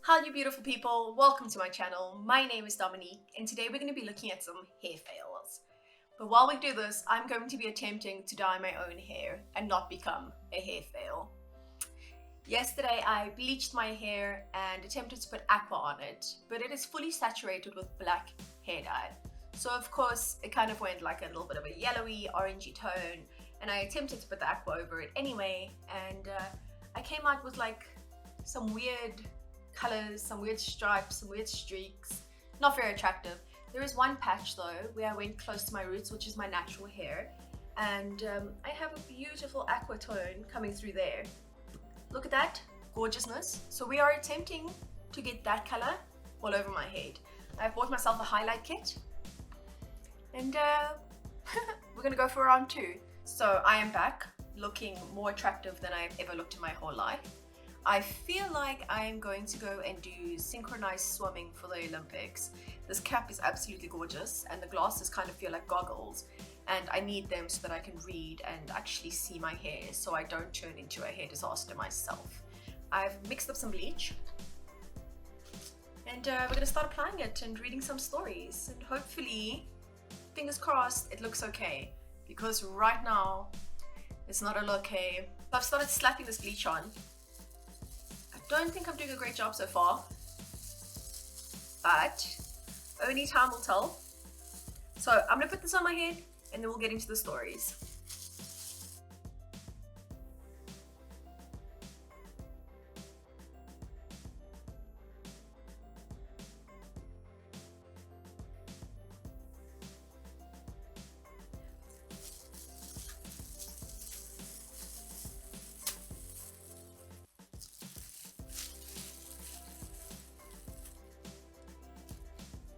Hi you beautiful people, welcome to my channel. My name is Dominique and today we're going to be looking at some hair fails. But while we do this, I'm going to be attempting to dye my own hair and not become a hair fail. Yesterday I bleached my hair and attempted to put aqua on it, but it is fully saturated with black hair dye. So of course it kind of went like a little bit of a yellowy, orangey tone, and I attempted to put the aqua over it anyway, and I came out with like some weird colors, some weird stripes, some weird streaks. Not very attractive. There is one patch though where I went close to my roots, which is my natural hair, and I have a beautiful aqua tone coming through there. Look at that gorgeousness. So we are attempting to get that color all over my head. I've bought myself a highlight kit and we're gonna go for round two. So I am back looking more attractive than I've ever looked in my whole life. I feel like I am going to go and do synchronized swimming for the Olympics. This cap is absolutely gorgeous and the glasses kind of feel like goggles, and I need them so that I can read and actually see my hair so I don't turn into a hair disaster myself. I've mixed up some bleach and we're going to start applying it and reading some stories, and hopefully, fingers crossed, it looks okay, because right now it's not a look okay. I've started slapping this bleach on. Don't think I'm doing a great job so far, but only time will tell. So I'm gonna put this on my head and then we'll get into the stories.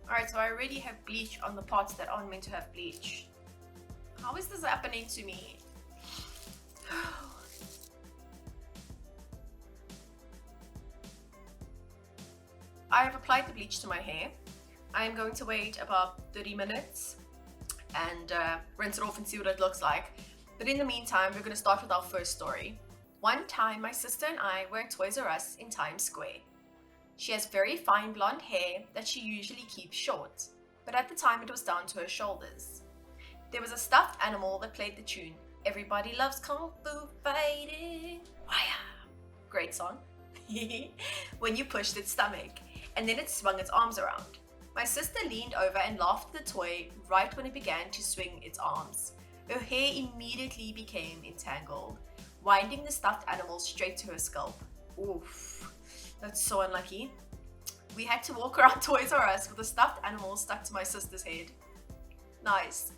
Alright, so I already have bleach on the parts that aren't meant to have bleach. How is this happening to me? I have applied the bleach to my hair. I am going to wait about 30 minutes and rinse it off and see what it looks like. But in the meantime, we're going to start with our first story. One time, my sister and I were at Toys R Us in Times Square. She has very fine blonde hair that she usually keeps short, but at the time it was down to her shoulders. There was a stuffed animal that played the tune, "Everybody Loves Kung Fu Fighting." Wire! Great song. When you pushed its stomach, and then it swung its arms around. My sister leaned over and laughed at the toy right when it began to swing its arms. Her hair immediately became entangled, winding the stuffed animal straight to her scalp. Oof. That's so unlucky. We had to walk around Toys R Us with a stuffed animal stuck to my sister's head. Nice.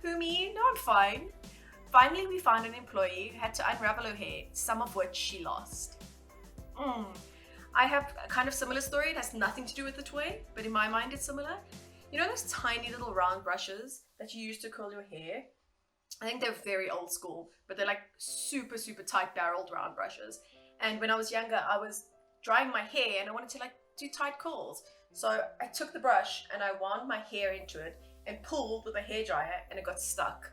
Who, me? No, I'm fine. Finally, we found an employee who had to unravel her hair, some of which she lost. I have a kind of similar story. It has nothing to do with the toy, but in my mind it's similar. You know those tiny little round brushes that you use to curl your hair? I think they're very old school, but they're like super tight barreled round brushes. And when I was younger, I was drying my hair and I wanted to like do tight curls. So I took the brush and I wound my hair into it and pulled with a hairdryer, and it got stuck.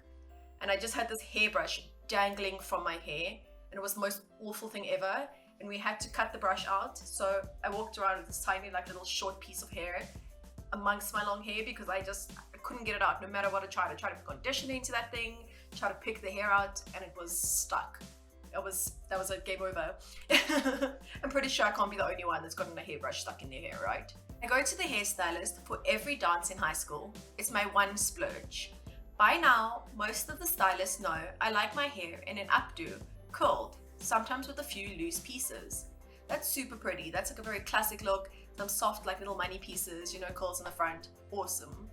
And I just had this hairbrush dangling from my hair, and it was the most awful thing ever. And we had to cut the brush out. So I walked around with this tiny like little short piece of hair amongst my long hair because I couldn't get it out no matter what I tried. I tried to put conditioner into that thing, tried to pick the hair out, and it was stuck. That was a game over. I'm pretty sure I can't be the only one that's gotten a hairbrush stuck in their hair, right? I go to the hairstylist for every dance in high school. It's my one splurge. By now, most of the stylists know I like my hair in an updo, curled, sometimes with a few loose pieces. That's super pretty. That's like a very classic look. Some soft like little money pieces, you know, curls in the front. Awesome.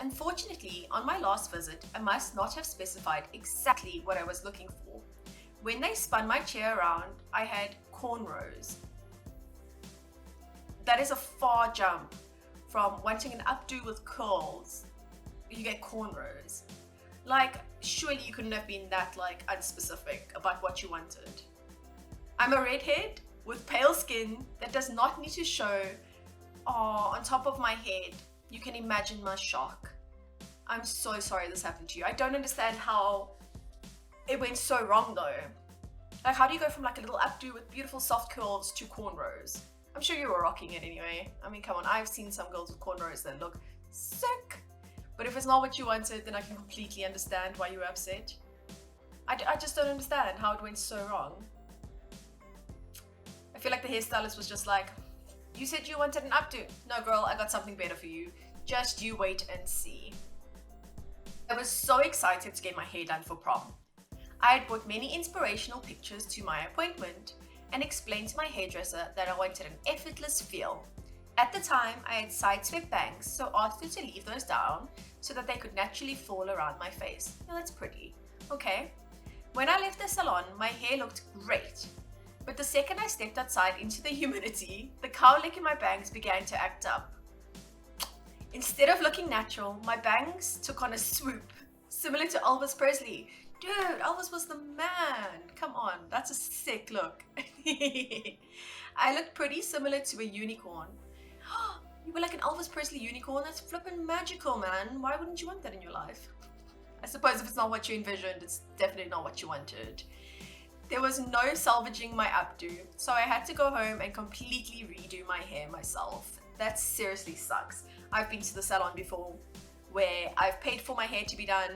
Unfortunately, on my last visit, I must not have specified exactly what I was looking for. When they spun my chair around, I had cornrows. That is a far jump from wanting an updo with curls. You get cornrows. Like, surely you couldn't have been that like unspecific about what you wanted. I'm a redhead with pale skin that does not need to show on top of my head. You can imagine my shock. I'm so sorry this happened to you. I don't understand how it went so wrong though. Like, how do you go from like a little updo with beautiful soft curls to cornrows? I'm sure you were rocking it anyway. I mean, come on, I've seen some girls with cornrows that look sick. But if it's not what you wanted, then I can completely understand why you were upset. I just don't understand how it went so wrong. I feel like the hairstylist was just like, you said you wanted an updo. No, girl, I got something better for you. Just you wait and see. I was so excited to get my hair done for prom. I had brought many inspirational pictures to my appointment and explained to my hairdresser that I wanted an effortless feel. At the time, I had side-swept bangs, so asked her to leave those down so that they could naturally fall around my face. Now that's pretty. Okay. When I left the salon, my hair looked great. But the second I stepped outside into the humidity, the cowlick in my bangs began to act up. Instead of looking natural, my bangs took on a swoop, similar to Elvis Presley. Dude, Elvis was the man. Come on, that's a sick look. I looked pretty similar to a unicorn. You were like an Elvis Presley unicorn? That's flippin' magical, man. Why wouldn't you want that in your life? I suppose if it's not what you envisioned, it's definitely not what you wanted. There was no salvaging my updo, so I had to go home and completely redo my hair myself. That seriously sucks. I've been to the salon before where I've paid for my hair to be done,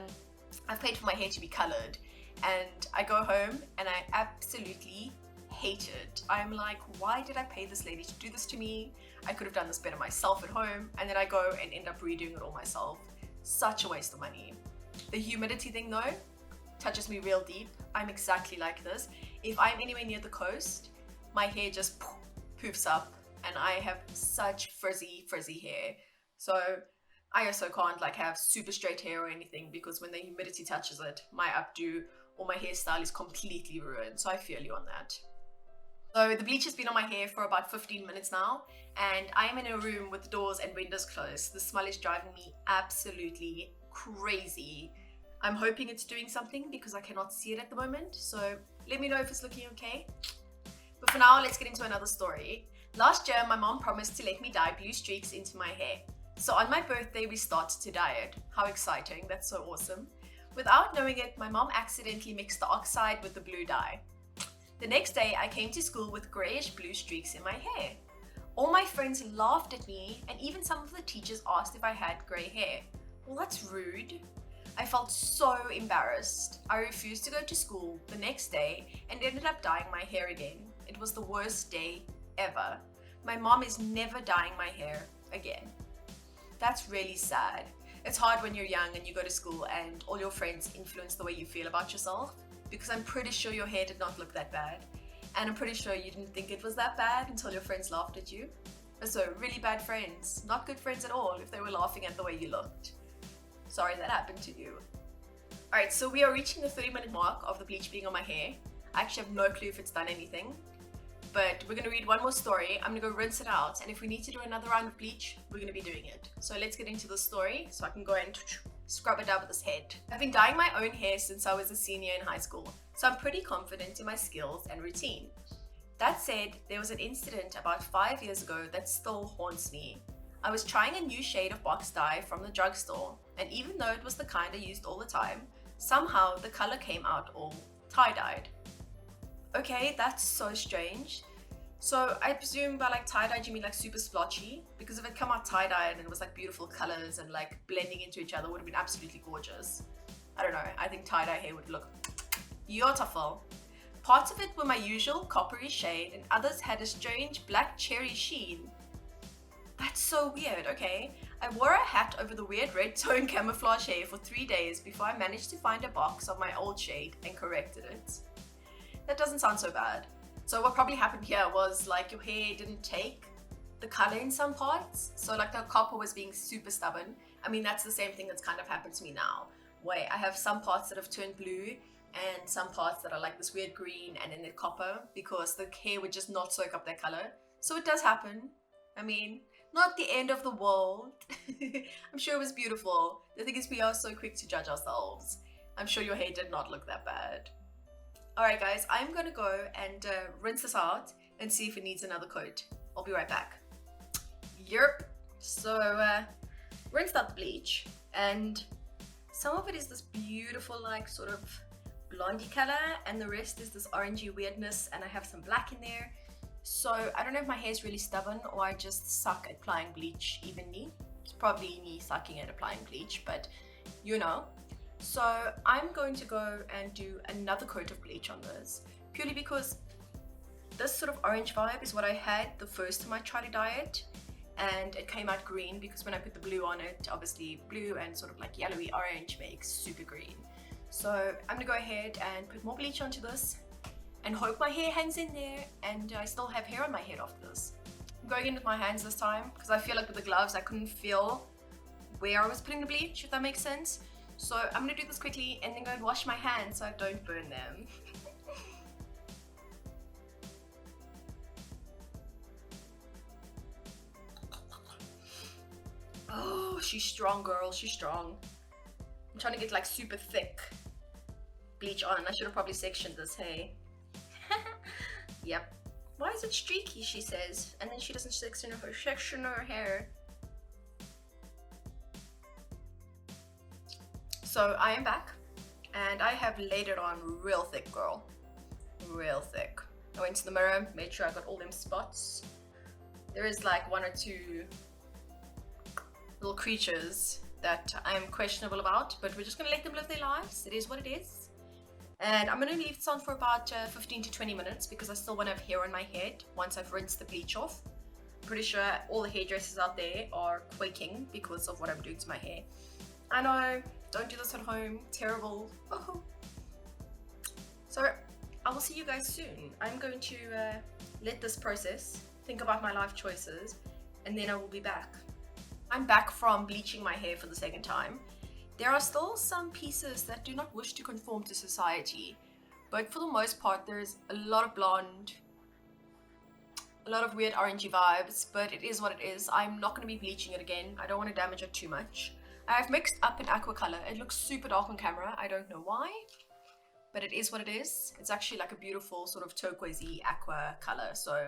I've paid for my hair to be colored, and I go home and I absolutely hate it. I'm like, why did I pay this lady to do this to me? I could have done this better myself at home, and then I go and end up redoing it all myself. Such a waste of money. The humidity thing though, touches me real deep. I'm exactly like this. If I'm anywhere near the coast, my hair just poofs up and I have such frizzy hair. So I also can't like have super straight hair or anything, because when the humidity touches it, my updo or my hairstyle is completely ruined. So I feel you on that. So the bleach has been on my hair for about 15 minutes now, and I am in a room with the doors and windows closed. The smell is driving me absolutely crazy. I'm hoping it's doing something because I cannot see it at the moment. So let me know if it's looking okay. But for now, let's get into another story. Last year, my mom promised to let me dye blue streaks into my hair. So on my birthday, we started to dye it. How exciting, that's so awesome. Without knowing it, my mom accidentally mixed the oxide with the blue dye. The next day, I came to school with greyish blue streaks in my hair. All my friends laughed at me, and even some of the teachers asked if I had grey hair. Well, that's rude. I felt so embarrassed. I refused to go to school the next day and ended up dyeing my hair again. It was the worst day ever. My mom is never dyeing my hair again. That's really sad. It's hard when you're young and you go to school and all your friends influence the way you feel about yourself, because I'm pretty sure your hair did not look that bad. And I'm pretty sure you didn't think it was that bad until your friends laughed at you. So really bad friends, not good friends at all if they were laughing at the way you looked. Sorry that happened to you. Alright, so we are reaching the 30-minute mark of the bleach being on my hair. I actually have no clue if it's done anything. But we're going to read one more story. I'm going to go rinse it out, and if we need to do another round of bleach, we're going to be doing it. So let's get into the story so I can go and scrub it out with this head. I've been dyeing my own hair since I was a senior in high school, so I'm pretty confident in my skills and routine. That said, there was an incident about 5 years ago that still haunts me. I was trying a new shade of box dye from the drugstore, and even though it was the kind I used all the time, somehow the color came out all tie-dyed. Okay, that's so strange. So I presume by like tie-dyed you mean like super splotchy, because if it come out tie-dyed and it was like beautiful colors and like blending into each other, would have been absolutely gorgeous. I don't know, I think tie-dye hair would look beautiful. Parts of it were my usual coppery shade and others had a strange black cherry sheen. That's so weird, okay. I wore a hat over the weird red tone camouflage hair for 3 days before I managed to find a box of my old shade and corrected it. That doesn't sound so bad. So what probably happened here was like your hair didn't take the color in some parts. So like the copper was being super stubborn. I mean, that's the same thing that's kind of happened to me now, where I have some parts that have turned blue and some parts that are like this weird green and then they're copper, because the hair would just not soak up that color. So it does happen. I mean, not the end of the world. I'm sure it was beautiful. The thing is, we are so quick to judge ourselves. I'm sure your hair did not look that bad. Alright guys, I'm gonna go and rinse this out and see if it needs another coat. I'll be right back. Yerp. So rinsed out the bleach, and some of it is this beautiful like sort of blondie color, and the rest is this orangey weirdness, and I have some black in there. So I don't know if my hair is really stubborn or I just suck at applying bleach evenly. It's probably me sucking at applying bleach, but you know. So I'm going to go and do another coat of bleach on this, purely because this sort of orange vibe is what I had the first time I tried to dye it, and it came out green because when I put the blue on it, obviously blue and sort of like yellowy orange makes super green. So I'm gonna go ahead and put more bleach onto this and hope my hair hangs in there and I still have hair on my head after this. I'm going in with my hands this time because I feel like with the gloves I couldn't feel where I was putting the bleach, if that makes sense. So I'm gonna do this quickly and then go and wash my hands so I don't burn them. Oh, she's strong, girl, she's strong. I'm trying to get like super thick bleach on. I should have probably sectioned this, hey. Yep. Why is it streaky, she says, and then she doesn't section her hair. So I am back and I have laid it on real thick, girl. Real thick. I went to the mirror, made sure I got all them spots. There is like one or two little creatures that I'm questionable about, but we're just gonna let them live their lives. It is what it is. And I'm gonna leave this on for about 15 to 20 minutes because I still want to have hair on my head once I've rinsed the bleach off. I'm pretty sure all the hairdressers out there are quaking because of what I'm doing to my hair. I know, don't do this at home, terrible. Oh. So I will see you guys soon. I'm going to let this process, think about my life choices, and then I will be back. I'm back from bleaching my hair for the second time. There are still some pieces that do not wish to conform to society, but for the most part there's a lot of blonde, a lot of weird orangey vibes, but it is what it is. I'm not going to be bleaching it again. I don't want to damage it too much. I've mixed up an aqua color. It looks super dark on camera. I don't know why, but it is what it is. It's actually like a beautiful sort of turquoisey aqua color. So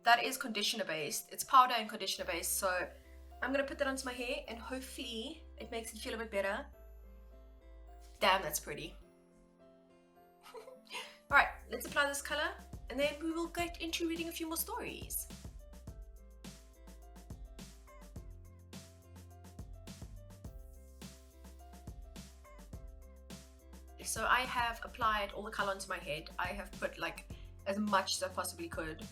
that is conditioner based. It's powder and conditioner based. So I'm gonna put that onto my hair and hopefully it makes it feel a bit better. Damn, that's pretty. Alright, let's apply this color and then we will get into reading a few more stories. So I have applied all the color onto my head. I have put like as much as I possibly could.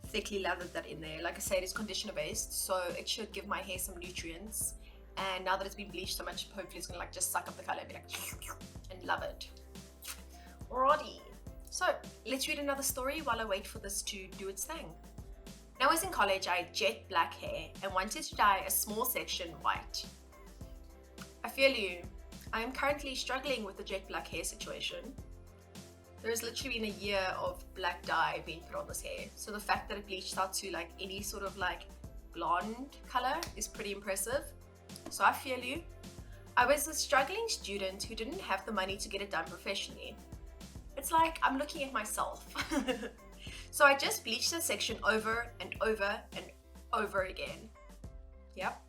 Thickly lathered that in there. Like I said, it's conditioner based, so it should give my hair some nutrients. And now that it's been bleached so much, hopefully it's gonna like just suck up the color and be like and love it. Alrighty. So let's read another story while I wait for this to do its thing. When I was in college, I had jet black hair and wanted to dye a small section white. I feel you. I am currently struggling with the jet black hair situation. There's literally been a year of black dye being put on this hair, so the fact that it bleached out to like any sort of like blonde color is pretty impressive. So I feel you. I was a struggling student who didn't have the money to get it done professionally. It's like I'm looking at myself. So I just bleached the section over and over and over again. Yep.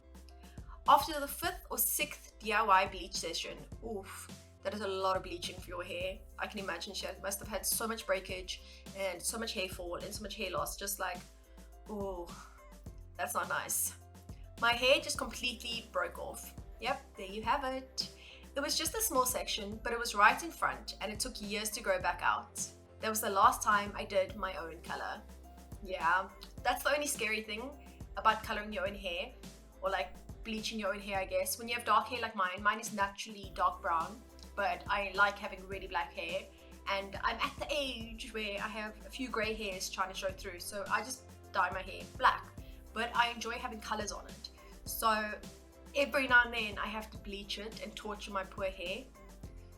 After the 5th or 6th DIY bleach session, oof, that is a lot of bleaching for your hair. I can imagine she must have had so much breakage and so much hair fall and so much hair loss, just like, oh, that's not nice. My hair just completely broke off. Yep, there you have it. It was just a small section, but it was right in front and it took years to grow back out. That was the last time I did my own color. Yeah, that's the only scary thing about coloring your own hair, or like bleaching your own hair, I guess. When you have dark hair like mine is naturally dark brown, but I like having really black hair, and I'm at the age where I have a few grey hairs trying to show through, so I just dye my hair black, but I enjoy having colours on it. So every now and then I have to bleach it and torture my poor hair.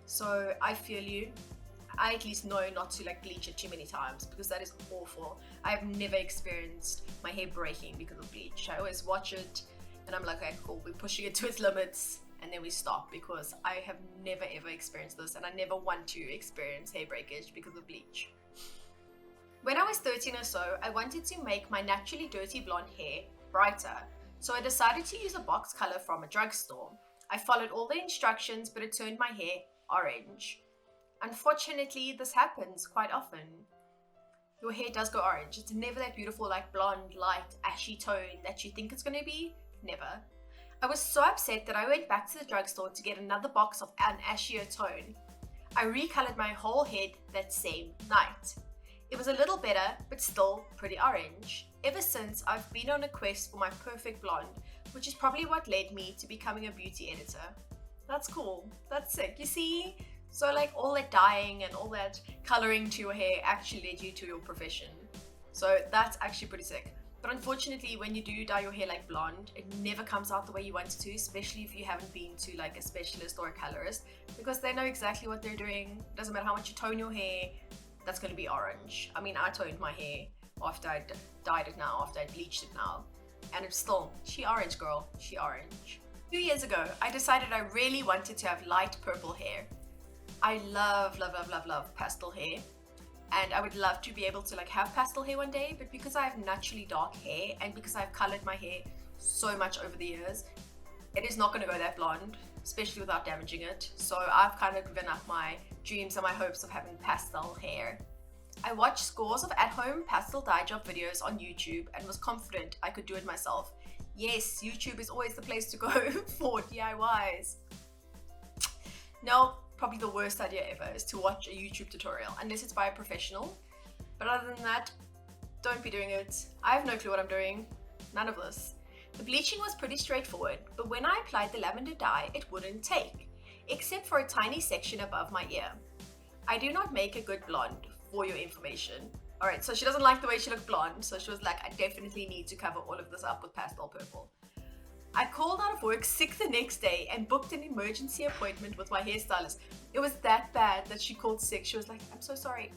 So I feel you. I at least know not to like bleach it too many times because that is awful. I've never experienced my hair breaking because of bleach. I always watch it and I'm like, okay, cool, we're pushing it to its limits, and then we stop, because I have never ever experienced this and I never want to experience hair breakage because of bleach. When I was 13 or so, I wanted to make my naturally dirty blonde hair brighter, so I decided to use a box color from a drugstore. I followed all the instructions, but it turned my hair orange. Unfortunately, this happens quite often. Your hair does go orange. It's never that beautiful, like blonde, light, ashy tone that you think it's going to be. Never. I was so upset that I went back to the drugstore to get another box of an ashier tone. I recolored my whole head that same night. It was a little better, but still pretty orange. Ever since, I've been on a quest for my perfect blonde, which is probably what led me to becoming a beauty editor. That's cool. That's sick. You see? So like all that dyeing and all that coloring to your hair actually led you to your profession. So that's actually pretty sick. But unfortunately, when you do dye your hair like blonde, it never comes out the way you want it to, especially if you haven't been to like a specialist or a colorist, because they know exactly what they're doing. Doesn't matter how much you tone your hair, that's going to be orange. I mean, I toned my hair after I dyed it now, after I bleached it now, and it's still, she orange girl, she orange. 2 years ago, I decided I really wanted to have light purple hair. I love pastel hair, and I would love to be able to like have pastel hair one day, but because I have naturally dark hair and because I've colored my hair so much over the years, it is not going to go that blonde, especially without damaging it. So I've kind of given up my dreams and my hopes of having pastel hair. I watched scores of at-home pastel dye job videos on YouTube and was confident I could do it myself. Yes, YouTube is always the place to go for DIYs. No, probably the worst idea ever is to watch a YouTube tutorial, unless it's by a professional. But other than that, don't be doing it. I have no clue what I'm doing. None of this. The bleaching was pretty straightforward, but when I applied the lavender dye, it wouldn't take, except for a tiny section above my ear. I do not make a good blonde, for your information. Alright, so she doesn't like the way she looked blonde, so she was like, I definitely need to cover all of this up with pastel purple. I called out of work sick the next day and booked an emergency appointment with my hairstylist. It was that bad that she called sick. She was like, I'm so sorry.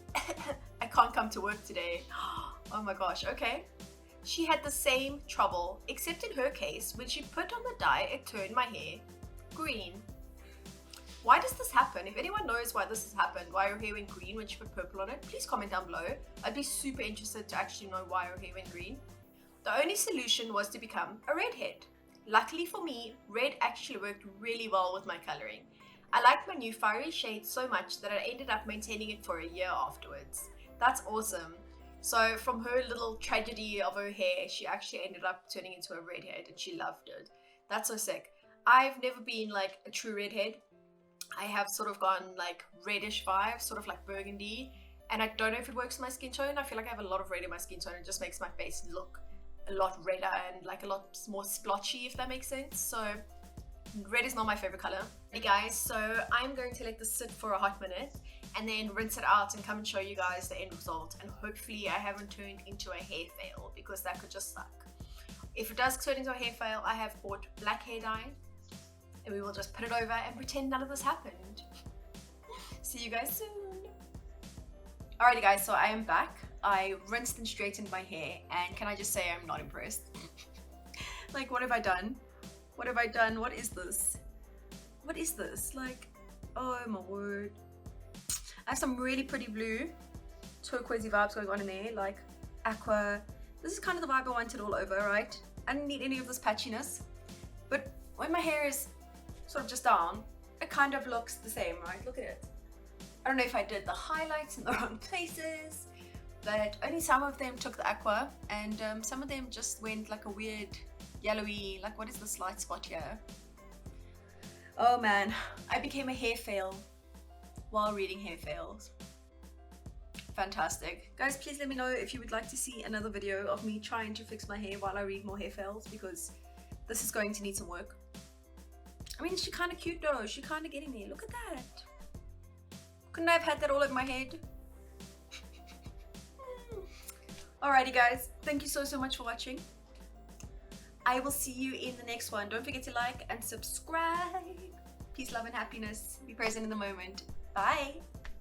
I can't come to work today. Oh my gosh, okay. She had the same trouble, except in her case, when she put on the dye, it turned my hair green. Why does this happen? If anyone knows why this has happened, why her hair went green when she put purple on it, please comment down below. I'd be super interested to actually know why her hair went green. The only solution was to become a redhead. Luckily for me, red actually worked really well with my coloring. I liked my new fiery shade so much that I ended up maintaining it for a year afterwards. That's awesome. So from her little tragedy of her hair, she actually ended up turning into a redhead and she loved it. That's so sick. I've never been like a true redhead. I have sort of gone like reddish vibes, sort of like burgundy, and I don't know if it works with my skin tone. I feel like I have a lot of red in my skin tone. It just makes my face look a lot redder and like a lot more splotchy, if that makes sense. So red is not my favorite color. Hey guys, so I'm going to let this sit for a hot minute and then rinse it out and come and show you guys the end result, and hopefully I haven't turned into a hair fail, because that could just suck. If it does turn into a hair fail, I have bought black hair dye and we will just put it over and pretend none of this happened. See you guys soon. Alrighty guys, so I am back. I rinsed and straightened my hair, and can I just say I'm not impressed? Like, what have I done? What have I done? What is this? What is this? Like, oh my word. I have some really pretty blue, turquoisey vibes going on in there, like aqua. This is kind of the vibe I wanted all over, right? I didn't need any of this patchiness. But when my hair is sort of just down, it kind of looks the same, right? Look at it. I don't know if I did the highlights in the wrong places, but only some of them took the aqua, and some of them just went like a weird yellowy, like what is this light spot here? Oh man, I became a hair fail while reading hair fails. Fantastic. Guys, please let me know if you would like to see another video of me trying to fix my hair while I read more hair fails, because this is going to need some work. I mean, she's kind of cute though. She's kind of getting there. Look at that. Couldn't I have had that all over my head? Alrighty guys, thank you so much for watching. I will see you in the next one. Don't forget to like and subscribe. Peace, love, and happiness. Be present in the moment. Bye.